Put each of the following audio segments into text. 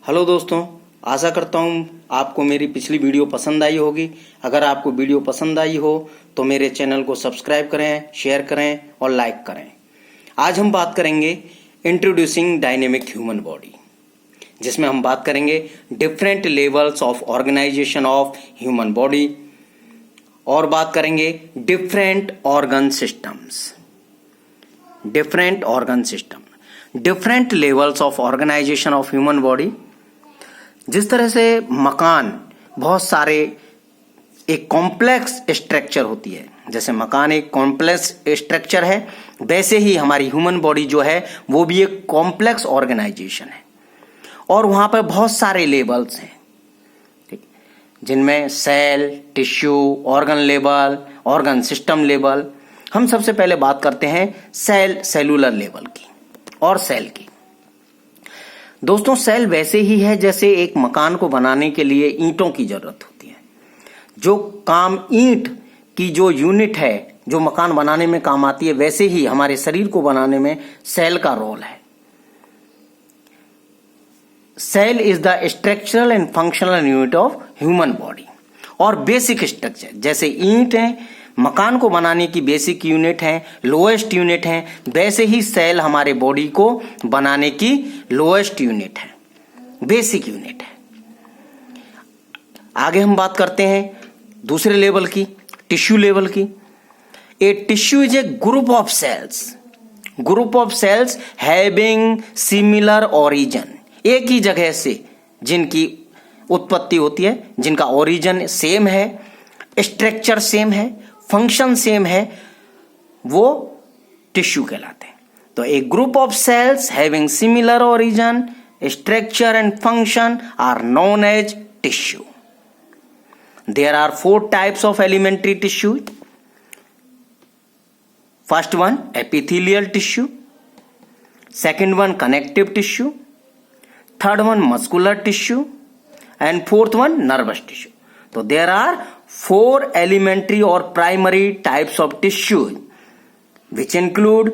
Hello दोस्तों, आशा करता हूँ आपको मेरी पिछली वीडियो पसंद आई होगी। अगर आपको वीडियो पसंद आई हो तो मेरे चैनल को सब्सक्राइब करें, शेयर करें और लाइक करें। आज हम बात करेंगे इंट्रोड्यूसिंग डायनेमिक ह्यूमन बॉडी, जिसमें हम बात करेंगे different levels of organization of human body और बात करेंगे different organ systems. Different levels of organization of human body. जिस तरह से मकान बहुत सारे एक कॉम्प्लेक्स स्ट्रक्चर होती है, जैसे मकान एक कॉम्प्लेक्स स्ट्रक्चर है, वैसे ही हमारी ह्यूमन बॉडी जो है वो भी एक कॉम्प्लेक्स ऑर्गेनाइजेशन है और वहां पर बहुत सारे लेवल्स हैं, ठीक, जिनमें cell, tissue, organ level, organ system level. हम सबसे पहले बात करते हैं सेलुलर लेवल की और सेल की। दोस्तों, सेल वैसे ही है जैसे एक मकान को बनाने के लिए ईंटों की जरूरत होती है। जो काम ईंट की जो यूनिट है जो मकान बनाने में काम आती है, वैसे ही हमारे शरीर को बनाने में सेल का रोल है। Cell is the structural and functional unit of human body. और बेसिक स्ट्रक्चर जैसे ईंट है मकान को बनाने की बेसिक यूनिट है, लोएस्ट यूनिट है, वैसे ही सेल हमारे बॉडी को बनाने की लोएस्ट यूनिट है, बेसिक यूनिट है। आगे हम बात करते हैं दूसरे लेवल की, टिश्यू लेवल की। A tissue is a group of cells having similar origin. एक ही जगह से जिनकी उत्पत्ति होती है, जिनका ओरिजिन सेम है, स्ट्रक्चर सेम है, फंक्शन सेम है, वो टिश्यू कहलाते हैं। तो a group of cells having similar origin, structure and function are known as tissue. There are 4 types of elementary tissue. First one epithelial tissue, second one connective tissue, third one muscular tissue and fourth one nervous tissue. तो there are 4 elementary or primary types of tissue which include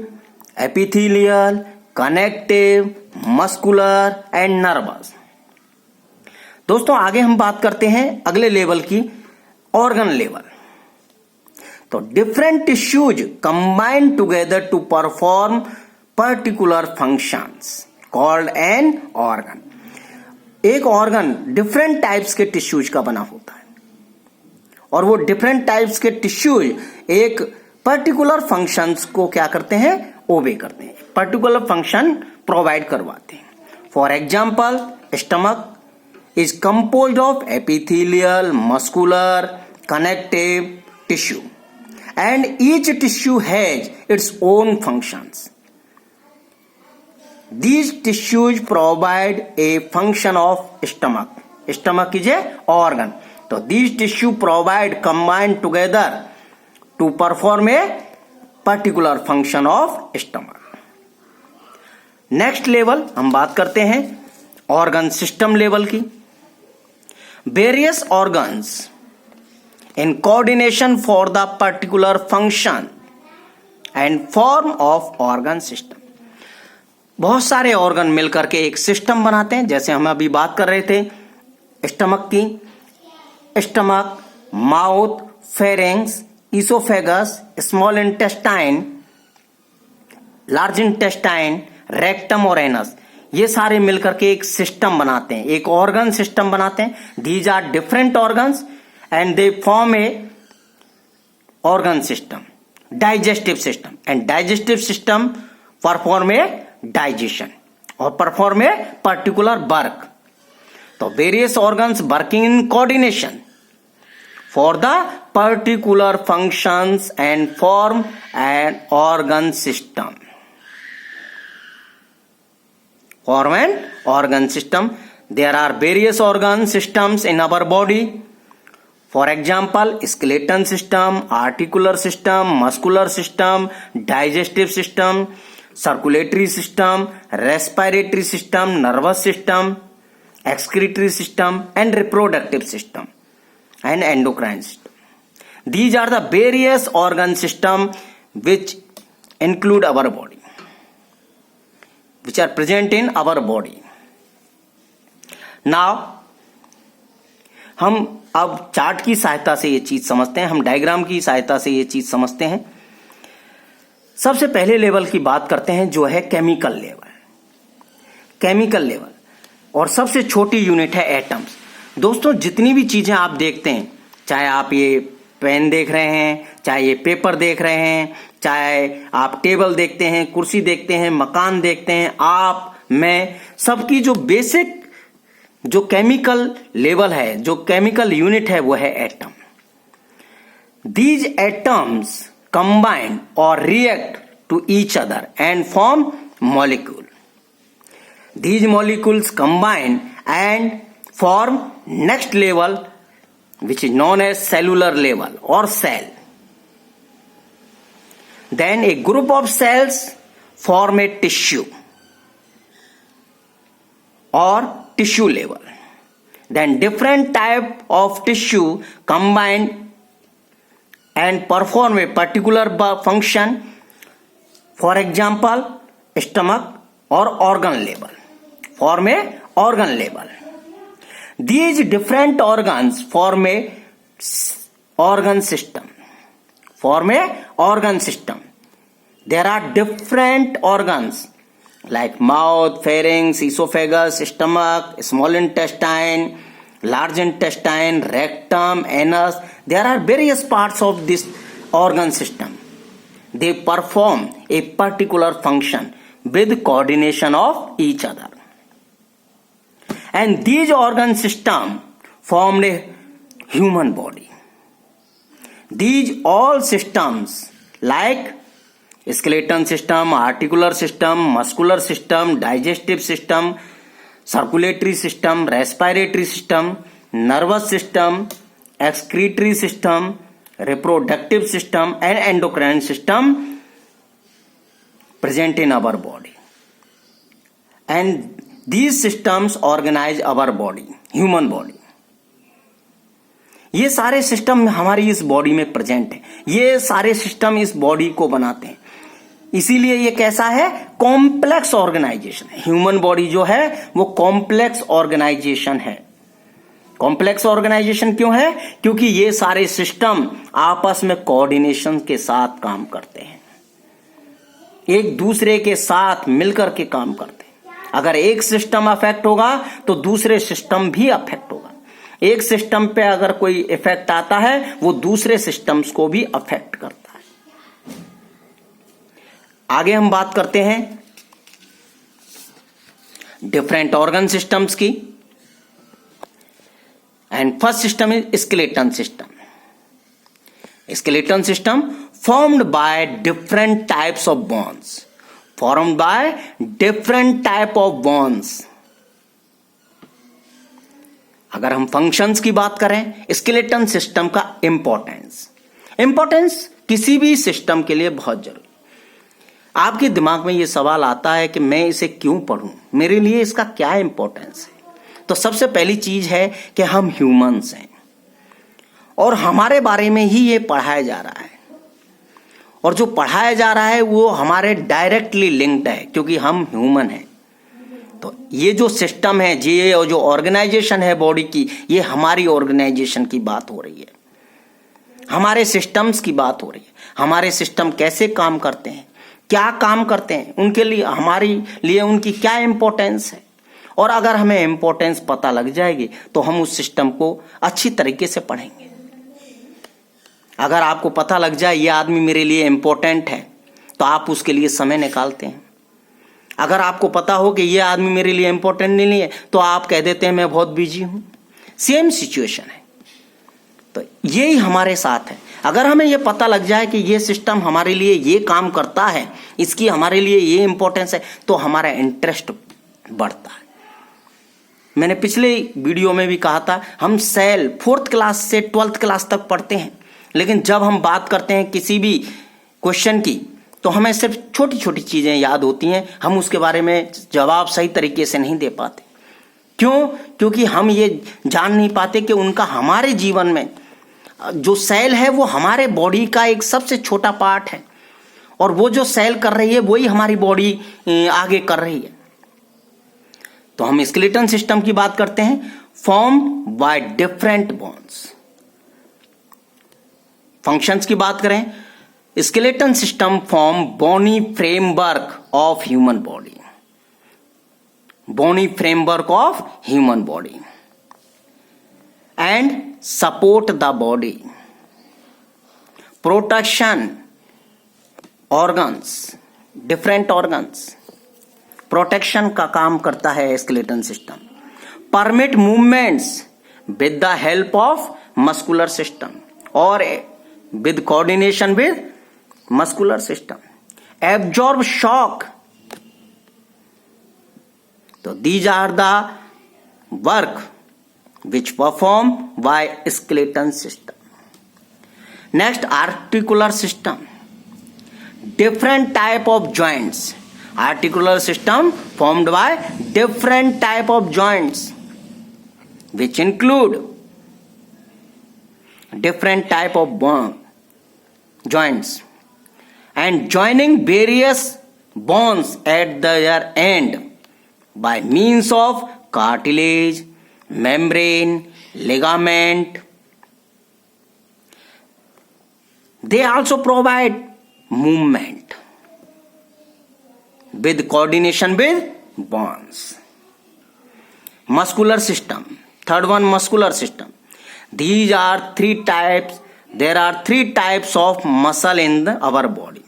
epithelial, connective, muscular and nervous। दोस्तों, आगे हम बात करते हैं अगले level की, organ level. तो different tissues combine together to perform particular functions called an organ. एक ऑर्गन डिफरेंट टाइप्स के टिश्यूज का बना होता है और वो डिफरेंट टाइप्स के टिश्यूज एक पर्टिकुलर फंक्शंस को क्या करते हैं, ओबे करते हैं, पर्टिकुलर फंक्शन प्रोवाइड करवाते हैं। For example, stomach is composed of epithelial, muscular, connective tissue and each tissue has its own functions. These tissues provide a function of stomach. Stomach is a organ. So these tissue provide combined together to perform a particular function of stomach. Next level हम बात करते हैं organ system level की। Various organs in coordination for the particular function and form of organ system। बहुत सारे organ मिलकर के एक सिस्टम बनाते हैं, जैसे हम अभी बात कर रहे थे स्टमक की। Stomach, mouth, pharynx, oesophagus, small intestine, large intestine, rectum और एनस, ये सारे मिलकर के एक सिस्टम बनाते हैं, एक ऑर्गन सिस्टम बनाते हैं। These are different organs and they form a organ system. Digestive system and digestive system perform a digestion और परफॉर्म ए पर्टिकुलर वर्क। तो various organs working in coordination for the particular functions and form an organ system. Form an organ system. There are various organ systems in our body. For example, skeleton system, articular system, muscular system, digestive system, circulatory system, respiratory system, nervous system, excretory system and reproductive system and endocrine system. These are the various organ system which include our body, which are present in our body. Now हम अब chart की सहायता से ये चीज समझते हैं, हम डायग्राम की सहायता से ये चीज समझते हैं। सबसे पहले लेवल की बात करते हैं जो है केमिकल लेवल। केमिकल लेवल और सबसे छोटी यूनिट है एटम्स। दोस्तों जितनी भी चीजें आप देखते हैं, चाहे आप ये पेन देख रहे हैं, चाहे ये पेपर देख रहे हैं, चाहे आप टेबल देखते हैं, कुर्सी देखते हैं, मकान देखते हैं, आप मैं सबकी जो बेसिक जो केमिकल लेवल है, जो केमिकल यूनिट है वो है एटम। दीज एटम्स कंबाइन और react to each other and form molecule. These molecules combine and form next level, which is known as cellular level or cell. Then a group of cells form a tissue or tissue level. Then different type of tissue combine and perform a particular function. For example, stomach or organ level. Form a organ level. These different organs form a organ system. Form a organ system. There are different organs like mouth, pharynx, esophagus, stomach, small intestine, large intestine, rectum, anus. There are various parts of this organ system. They perform a particular function with coordination of each other. And these organ system formed a human body. These all systems like skeleton system, articular system, muscular system, digestive system, circulatory system, respiratory system, nervous system, excretory system, reproductive system and endocrine system present in our body. And these systems organize our body, human body. ये सारे system हमारी इस body में present है, ये सारे system इस body को बनाते हैं, इसीलिए ये कैसा है, कॉम्प्लेक्स ऑर्गेनाइजेशन है। ह्यूमन बॉडी जो है वो कॉम्प्लेक्स ऑर्गेनाइजेशन है। कॉम्प्लेक्स ऑर्गेनाइजेशन क्यों है? क्योंकि ये सारे सिस्टम आपस में कोऑर्डिनेशन के साथ काम करते हैं, एक दूसरे के साथ मिलकर के काम करते हैं। अगर एक सिस्टम अफेक्ट होगा तो दूसरे सिस्टम भी अफेक्ट होगा। एक सिस्टम पे अगर कोई इफेक्ट आता है वो दूसरे सिस्टम्स को भी अफेक्ट करता है। आगे हम बात करते हैं डिफरेंट ऑर्गन सिस्टम्स की। And first system is skeleton system. Skeleton system formed by different types of bones. Formed by different type of bones. अगर हम फंक्शंस की बात करें, स्केलेटन सिस्टम का इंपॉर्टेंस किसी भी सिस्टम के लिए बहुत जरूरी। आपके दिमाग में यह सवाल आता है कि मैं इसे क्यों पढ़ूं, मेरे लिए इसका क्या इंपॉर्टेंस है। तो सबसे पहली चीज है कि हम ह्यूमंस हैं और हमारे बारे में ही ये पढ़ाया जा रहा है, और जो पढ़ाया जा रहा है वो हमारे डायरेक्टली लिंक्ड है क्योंकि हम ह्यूमन हैं। तो ये जो सिस्टम है, ये जो ऑर्गेनाइजेशन है बॉडी की, ये हमारी ऑर्गेनाइजेशन की बात हो रही है, हमारे सिस्टम्स की बात हो रही है। हमारे सिस्टम कैसे काम करते हैं, क्या काम करते हैं, उनके लिए हमारे लिए उनकी क्या इंपॉर्टेंस है। और अगर हमें इंपॉर्टेंस पता लग जाएगी तो हम उस सिस्टम को अच्छी तरीके से पढ़ेंगे। अगर आपको पता लग जाए ये आदमी मेरे लिए इंपॉर्टेंट है तो आप उसके लिए समय निकालते हैं। अगर आपको पता हो कि ये आदमी मेरे लिए इंपॉर्टेंट नहीं है तो आप कह देते हैं मैं बहुत बिजी हूं। सेम सिचुएशन है। तो यही हमारे साथ है। अगर हमें ये पता लग जाए कि ये सिस्टम हमारे लिए ये काम करता है, इसकी हमारे लिए ये इंपॉर्टेंस है, तो हमारा इंटरेस्ट बढ़ता है। मैंने पिछले वीडियो में भी कहा था, हम सेल 4th क्लास से 12th क्लास तक पढ़ते हैं, लेकिन जब हम बात करते हैं किसी भी क्वेश्चन की तो हमें सिर्फ छोटी छोटी चीजें याद होती हैं, हम उसके बारे में जवाब सही तरीके से नहीं दे पाते। क्यों? क्योंकि हम ये जान नहीं पाते कि उनका हमारे जीवन में जो सेल है वो हमारे बॉडी का एक सबसे छोटा पार्ट है, और वो जो सेल कर रही है वही हमारी बॉडी आगे कर रही है। तो हम स्केलेटन सिस्टम की बात करते हैं, form by different bones. Functions की बात करें, skeleton system form bony framework of human body, bony framework of human body and support the body, protection organs, different organs, protection का काम करता है skeleton system. Permit movements with the help of muscular system और with coordination with muscular system, absorb shock. तो these are the work which perform by skeleton system. Next, articular system, different type of joints. Articular system formed by different type of joints which include different type of joints and joining various bones at their end by means of cartilage, membrane, ligament. They also provide movement with coordination with bones. Muscular system, third one, muscular system. These are three types. There are three types of muscle in our body.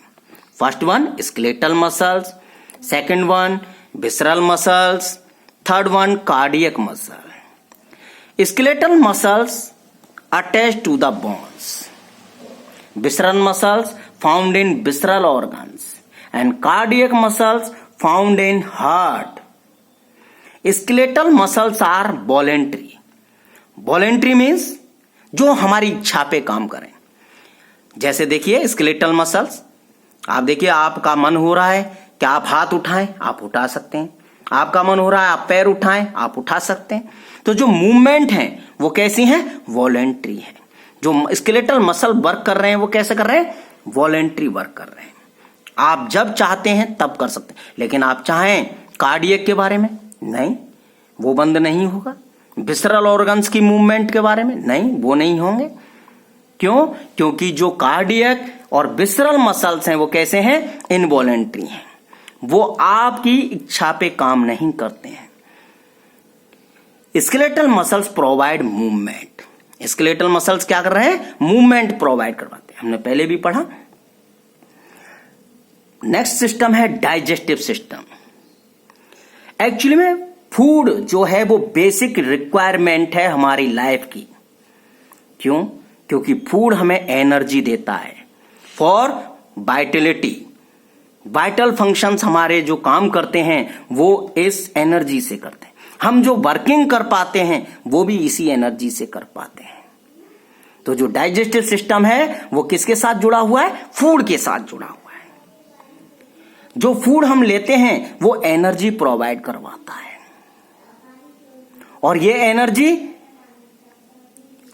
First one, skeletal muscles. Second one, visceral muscles. Third one, cardiac muscle. Skeletal muscles attached to the bones. Visceral muscles found in visceral organs and cardiac muscles found in heart. Skeletal muscles are voluntary. Voluntary means जो हमारी इच्छा पे काम करें। जैसे देखिए skeletal muscles, आप देखिए आपका मन हो रहा है कि आप हाथ उठाएं, आप उठा सकते हैं। आपका मन हो रहा है आप पैर उठाएं, आप उठा सकते हैं। तो जो मूवमेंट है वो कैसी है? वॉलेंट्री है। जो स्केलेटल मसल वर्क कर रहे हैं वो कैसे कर रहे हैं? वॉलेंट्री वर्क कर रहे हैं। आप जब चाहते हैं तब कर सकते हैं, लेकिन आप चाहें कार्डियक के बारे में, नहीं, वो बंद नहीं होगा। विसरल ऑर्गन्स की मूवमेंट के बारे में, नहीं, वो नहीं होंगे। क्यों? क्योंकि जो कार्डियक और विसरल मसल्स हैं वो कैसे हैं? इनवॉलेंट्री हैं। वो आपकी इच्छा पे काम नहीं करते हैं। Skeletal muscles provide movement. Skeletal muscles क्या कर रहे हैं? मूवमेंट प्रोवाइड करवाते हैं। हमने पहले भी पढ़ा। नेक्स्ट सिस्टम है डाइजेस्टिव सिस्टम। एक्चुअली में फूड जो है वो बेसिक रिक्वायरमेंट है हमारी लाइफ की। क्यों? क्योंकि फूड हमें एनर्जी देता है फॉर वाइटलिटी। वाइटल फंक्शंस हमारे जो काम करते हैं वो इस एनर्जी से करते हैं। हम जो वर्किंग कर पाते हैं वो भी इसी एनर्जी से कर पाते हैं। तो जो डाइजेस्टिव सिस्टम है वो किसके साथ जुड़ा हुआ है? फूड के साथ जुड़ा हुआ है। जो फूड हम लेते हैं वो एनर्जी प्रोवाइड करवाता है, और ये एनर्जी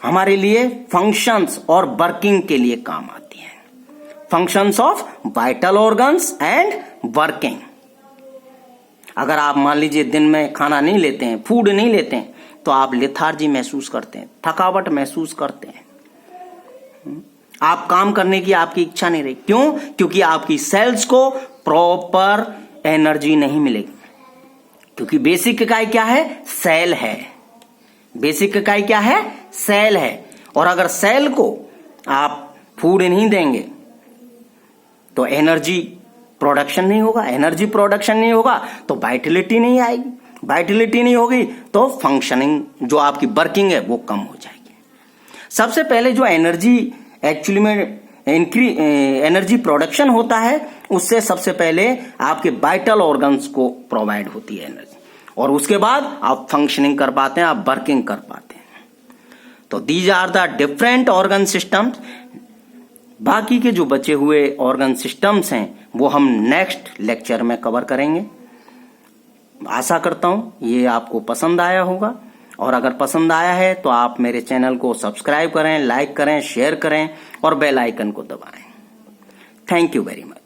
हमारे लिए फंक्शंस और वर्किंग के लिए काम आती है। Functions of vital organs and working. अगर आप मान लीजिए दिन में खाना नहीं लेते हैं, फूड नहीं लेते हैं, तो आप लेथार्जी महसूस करते हैं, थकावट महसूस करते हैं। आप काम करने की आपकी इच्छा नहीं रही। क्यों? क्योंकि आपकी सेल्स को प्रॉपर एनर्जी नहीं मिलेगी। क्योंकि बेसिक इकाई क्या है? सेल है। बेसिक इकाई क्या है? सेल है। और अगर सेल को आप फूड नहीं देंगे तो एनर्जी प्रोडक्शन नहीं होगा। एनर्जी प्रोडक्शन नहीं होगा तो वाइटलिटी नहीं आएगी। वाइटलिटी नहीं होगी तो फंक्शनिंग, जो आपकी वर्किंग है, वो कम हो जाएगी। सबसे पहले जो एनर्जी एक्चुअली में एनर्जी प्रोडक्शन होता है, उससे सबसे पहले आपके वाइटल ऑर्गन्स को प्रोवाइड होती है एनर्जी, और उसके बाद आप फंक्शनिंग कर पाते हैं, आप वर्किंग कर पाते हैं। तो these are the different organ systems. बाकी के जो बचे हुए ऑर्गन सिस्टम्स हैं वो हम नेक्स्ट लेक्चर में कवर करेंगे। आशा करता हूं ये आपको पसंद आया होगा, और अगर पसंद आया है तो आप मेरे चैनल को सब्सक्राइब करें, लाइक करें, शेयर करें और बेल आइकन को दबाएं। Thank you very much.